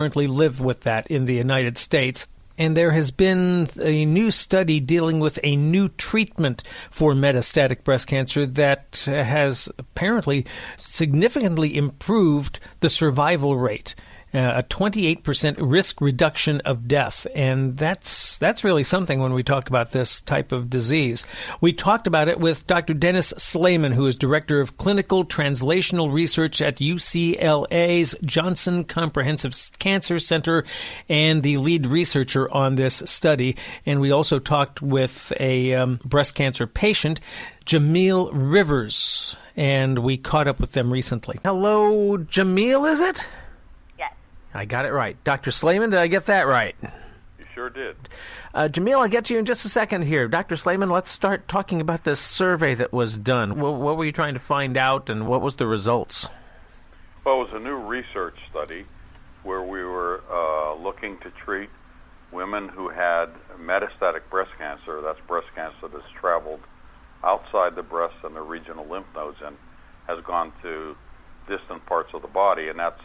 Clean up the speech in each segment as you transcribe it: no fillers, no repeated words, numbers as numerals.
currently live with that in the United States. And there has been a new study dealing with a new treatment for metastatic breast cancer that has apparently significantly improved the survival rate. A 28% risk reduction of death. And that's really something when we talk about this type of disease. We talked about it with Dr. Dennis Slamon, who is Director of Clinical Translational Research at UCLA's Johnson Comprehensive Cancer Center and the lead researcher on this study. And we also talked with a breast cancer patient, Jamil Rivers, and we caught up with them recently. Hello, Jamil, is it? I got it right. Dr. Slamon, did I get that right? You sure did. Jamil, I'll get to you in just a second here. Dr. Slamon, let's start talking about this survey that was done. What were you trying to find out, and what was the results? Well, it was a new research study where we were looking to treat women who had metastatic breast cancer. That's breast cancer that's traveled outside the breast and the regional lymph nodes and has gone to distant parts of the body, and that's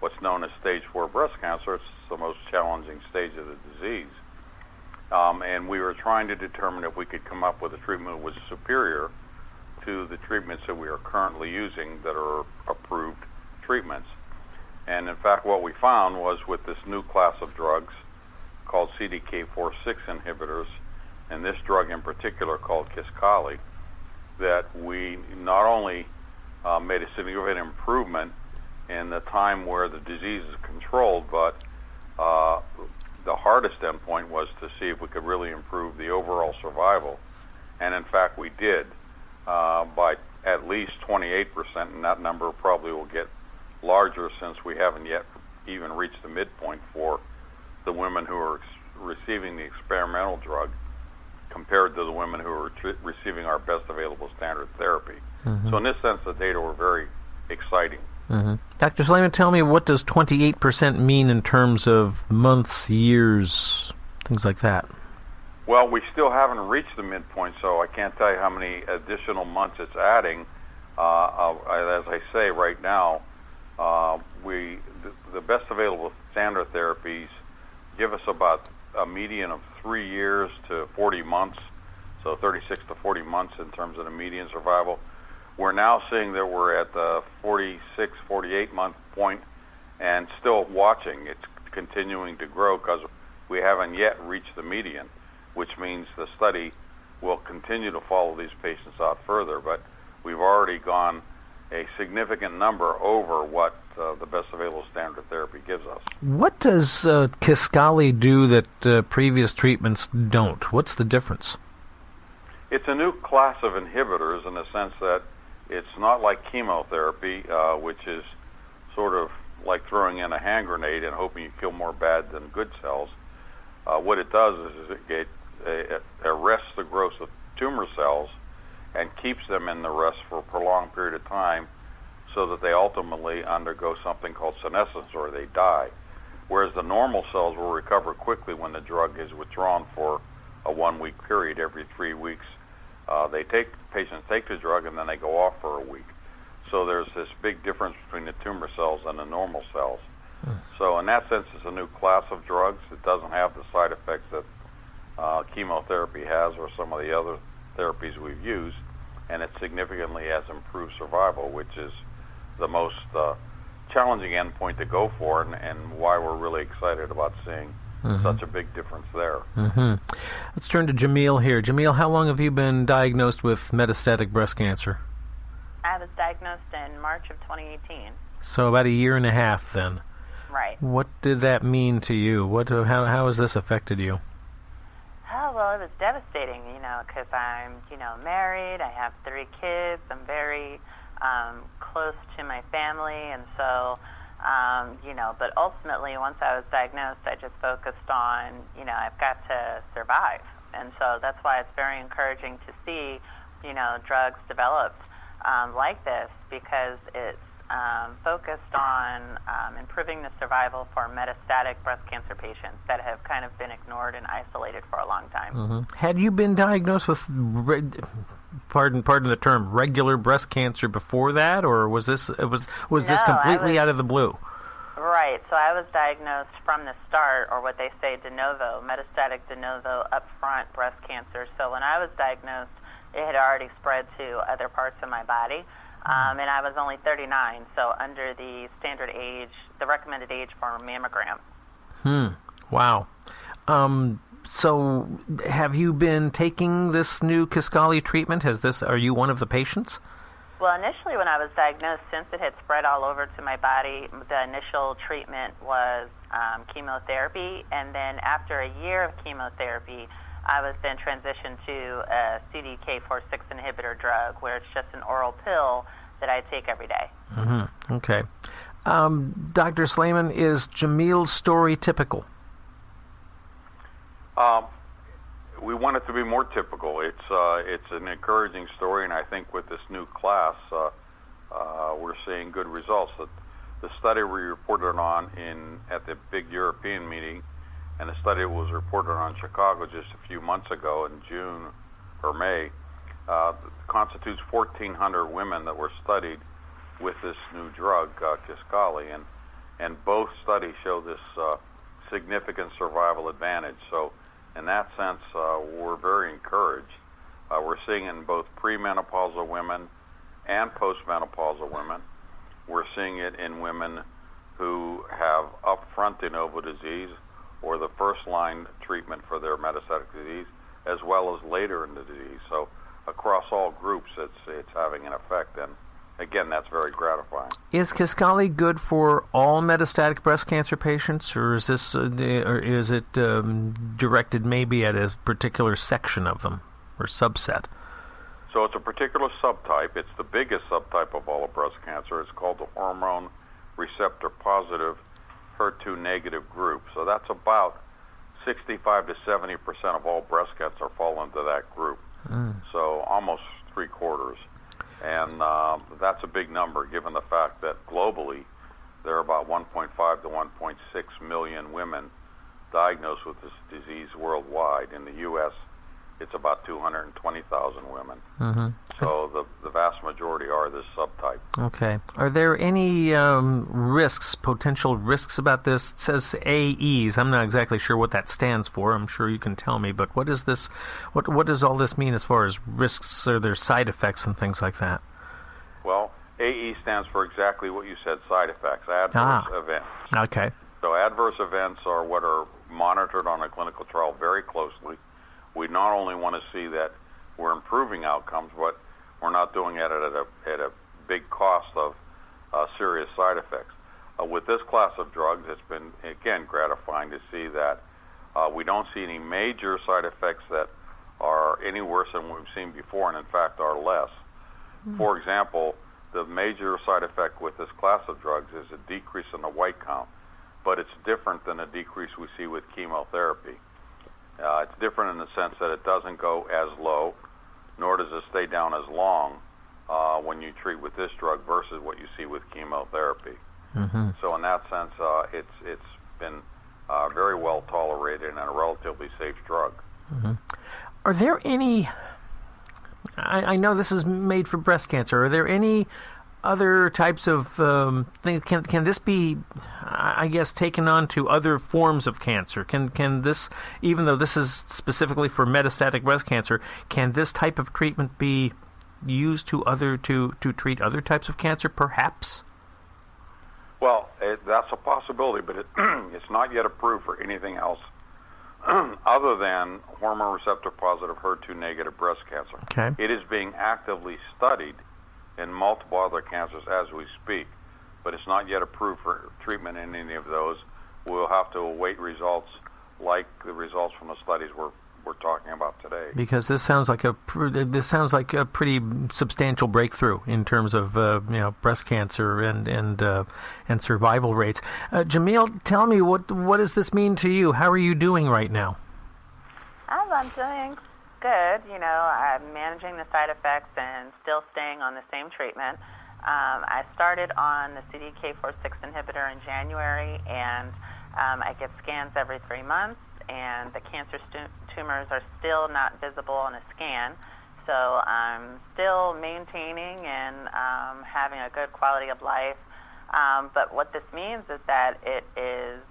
what's known as stage 4 breast cancer. It's the most challenging stage of the disease. And we were trying to determine if we could come up with a treatment that was superior to the treatments that we are currently using that are approved treatments. And in fact, what we found was with this new class of drugs called CDK4/6 inhibitors, and this drug in particular called Tiscali, that we not only made a significant improvement in the time where the disease is controlled, but the hardest endpoint was to see if we could really improve the overall survival. And in fact, we did by at least 28%, and that number probably will get larger since we haven't yet even reached the midpoint for the women who are receiving the experimental drug compared to the women who are receiving our best available standard therapy. Mm-hmm. So in this sense, the data were very exciting. Mm-hmm. Dr. Slamon, tell me, what does 28% mean in terms of months, years, things like that? Well, we still haven't reached the midpoint, so I can't tell you how many additional months it's adding. As I say, right now, the best available standard therapies give us about a median of 3 years to 40 months, so 36 to 40 months in terms of the median survival. We're now seeing that we're at the 46, 48-month point and still watching. It's continuing to grow because we haven't yet reached the median, which means the study will continue to follow these patients out further. But we've already gone a significant number over what the best available standard therapy gives us. What does Tiscali do that previous treatments don't? What's the difference? It's a new class of inhibitors in the sense that it's not like chemotherapy, which is sort of like throwing in a hand grenade and hoping you kill more bad than good cells. What it does is it arrests the growth of tumor cells and keeps them in the rest for a prolonged period of time so that they ultimately undergo something called senescence, or they die. Whereas the normal cells will recover quickly when the drug is withdrawn for a 1-week period every 3 weeks. Patients take the drug and then they go off for a week. So there's this big difference between the tumor cells and the normal cells. So in that sense, it's a new class of drugs. It doesn't have the side effects that chemotherapy has or some of the other therapies we've used, and it significantly has improved survival, which is the most challenging endpoint to go for, and why we're really excited about seeing such a big difference there. Mm-hmm. Let's turn to Jamil here. Jamil, how long have you been diagnosed with metastatic breast cancer? I was diagnosed in March of 2018. So about a year and a half then. Right. What did that mean to you? How has this affected you? Oh, well, it was devastating, because I'm, married, I have 3 kids, I'm very close to my family, and so but ultimately, once I was diagnosed, I just focused on, I've got to survive. And so that's why it's very encouraging to see, drugs developed like this, because it's focused on improving the survival for metastatic breast cancer patients that have kind of been ignored and isolated for a long time. Mm-hmm. Had you been diagnosed with, pardon the term, regular breast cancer before that, or was this this completely out of the blue? Right. So I was diagnosed from the start, or what they say de novo, metastatic de novo upfront breast cancer. So when I was diagnosed, it had already spread to other parts of my body. And I was only 39, so under the standard age, the recommended age for a mammogram. Wow. So have you been taking this new Tiscali treatment? Are you one of the patients? Well, initially when I was diagnosed, since it had spread all over to my body, the initial treatment was chemotherapy, and then after a year of chemotherapy, I was then transitioned to a CDK4/6 inhibitor drug, where it's just an oral pill that I take every day. Mm-hmm. Okay. Dr. Slamon, is Jamil's story typical? We want it to be more typical. It's an encouraging story, and I think with this new class, we're seeing good results. The study we reported on at the big European meeting, and the study was reported on in Chicago just a few months ago in June or May, constitutes 1,400 women that were studied with this new drug, Tiscali, and both studies show this significant survival advantage. So in that sense, we're very encouraged. We're seeing it in both premenopausal women and postmenopausal women. We're seeing it in women who have upfront de novo disease or the first-line treatment for their metastatic disease, as well as later in the disease. So across all groups, it's having an effect, and again, that's very gratifying. Is Tiscali good for all metastatic breast cancer patients, or is it directed maybe at a particular section of them or subset? So it's a particular subtype. It's the biggest subtype of all of breast cancer. It's called the hormone receptor positive HER2 negative group. So that's about 65 to 70% of all breast cancer fall into that group. So almost 3/4. And that's a big number given the fact that globally there are about 1.5 to 1.6 million women diagnosed with this disease worldwide. In the U.S., it's about 220,000 women. Mm-hmm. So the vast majority are this subtype. Okay. Are there any potential risks about this? It says AEs. I'm not exactly sure what that stands for. I'm sure you can tell me. But what is this? What does all this mean as far as risks? Are there side effects and things like that? Well, AE stands for exactly what you said, side effects, adverse events. Okay. So adverse events are what are monitored on a clinical trial very closely. We not only want to see that we're improving outcomes, but we're not doing it at a big cost of serious side effects. With this class of drugs, it's been, again, gratifying to see that we don't see any major side effects that are any worse than what we've seen before, and in fact are less. For example, the major side effect with this class of drugs is a decrease in the white count, but it's different than a decrease we see with chemotherapy. It's different in the sense that it doesn't go as low, nor does it stay down as long when you treat with this drug versus what you see with chemotherapy. Mm-hmm. So in that sense, it's been very well tolerated and a relatively safe drug. Mm-hmm. Are there any... I know this is made for breast cancer. Are there any other types of things? Can this be, I guess, taken on to other forms of cancer? Can this, even though this is specifically for metastatic breast cancer, can this type of treatment be used to treat other types of cancer, perhaps? Well, that's a possibility, but it's not yet approved for anything else other than hormone receptor positive HER2 negative breast cancer. Okay. It is being actively studied in multiple other cancers as we speak, but it's not yet approved for treatment in any of those. We'll have to await results like the results from the studies we're talking about today. Because this sounds like a pretty substantial breakthrough in terms of breast cancer and survival rates. Jamil, tell me what does this mean to you? How are you doing right now? I'm doing good. I'm managing the side effects and still staying on the same treatment. I started on the CDK4/6 inhibitor in January, and I get scans every 3 months, and the cancer tumors are still not visible on a scan. So I'm still maintaining and having a good quality of life. But what this means is that it is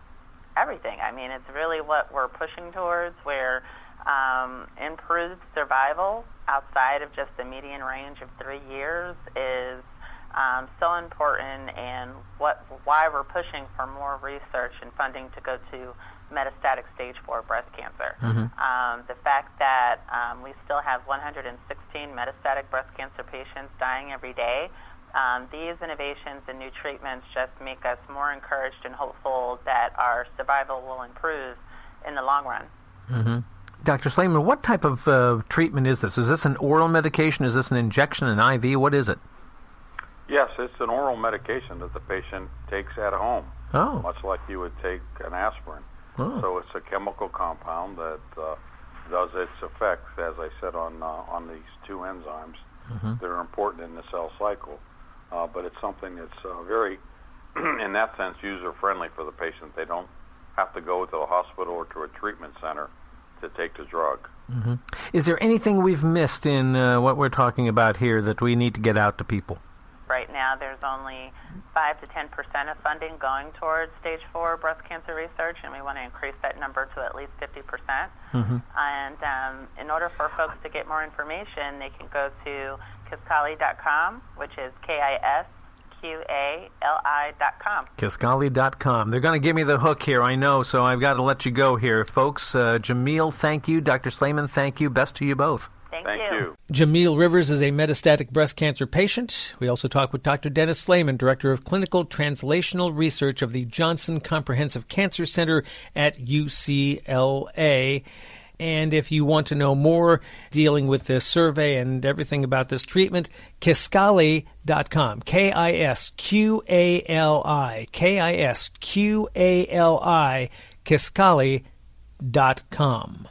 everything. I mean, it's really what we're pushing towards, where improved survival outside of just the median range of 3 years is so important, and why we're pushing for more research and funding to go to metastatic stage 4 breast cancer. The fact that we still have 116 metastatic breast cancer patients dying every day, these innovations and new treatments just make us more encouraged and hopeful that our survival will improve in the long run. Dr. Slamon, what type of treatment is this? Is this an oral medication? Is this an injection, an IV? What is it? Yes, it's an oral medication that the patient takes at home, much like you would take an aspirin. So it's a chemical compound that does its effects, as I said, on these two enzymes that are important in the cell cycle. But it's something that's very, in that sense, user-friendly for the patient. They don't have to go to a hospital or to a treatment center to take the drug. Is there anything we've missed in what we're talking about here that we need to get out to people? Right now, there's only 5 to 10% of funding going towards stage 4 breast cancer research, and we want to increase that number to at least 50%. And in order for folks to get more information, they can go to Tiscali.com, which is KISQALI.com. Tiscali.com. They're going to give me the hook here, I know, so I've got to let you go here. Folks, Jamil, thank you. Dr. Slamon, thank you. Best to you both. Thank you. Jamil Rivers is a metastatic breast cancer patient. We also talked with Dr. Dennis Slamon, Director of Clinical Translational Research of the Johnson Comprehensive Cancer Center at UCLA. And if you want to know more dealing with this survey and everything about this treatment, Tiscali.com. KISQALI. KISQALI. Tiscali.com.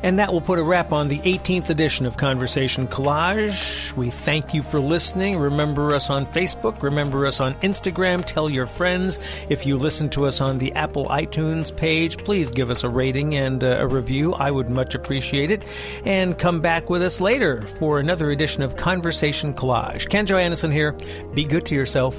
And that will put a wrap on the 18th edition of Conversation Collage. We thank you for listening. Remember us on Facebook. Remember us on Instagram. Tell your friends. If you listen to us on the Apple iTunes page, please give us a rating and a review. I would much appreciate it. And come back with us later for another edition of Conversation Collage. Ken Joannesen here. Be good to yourself.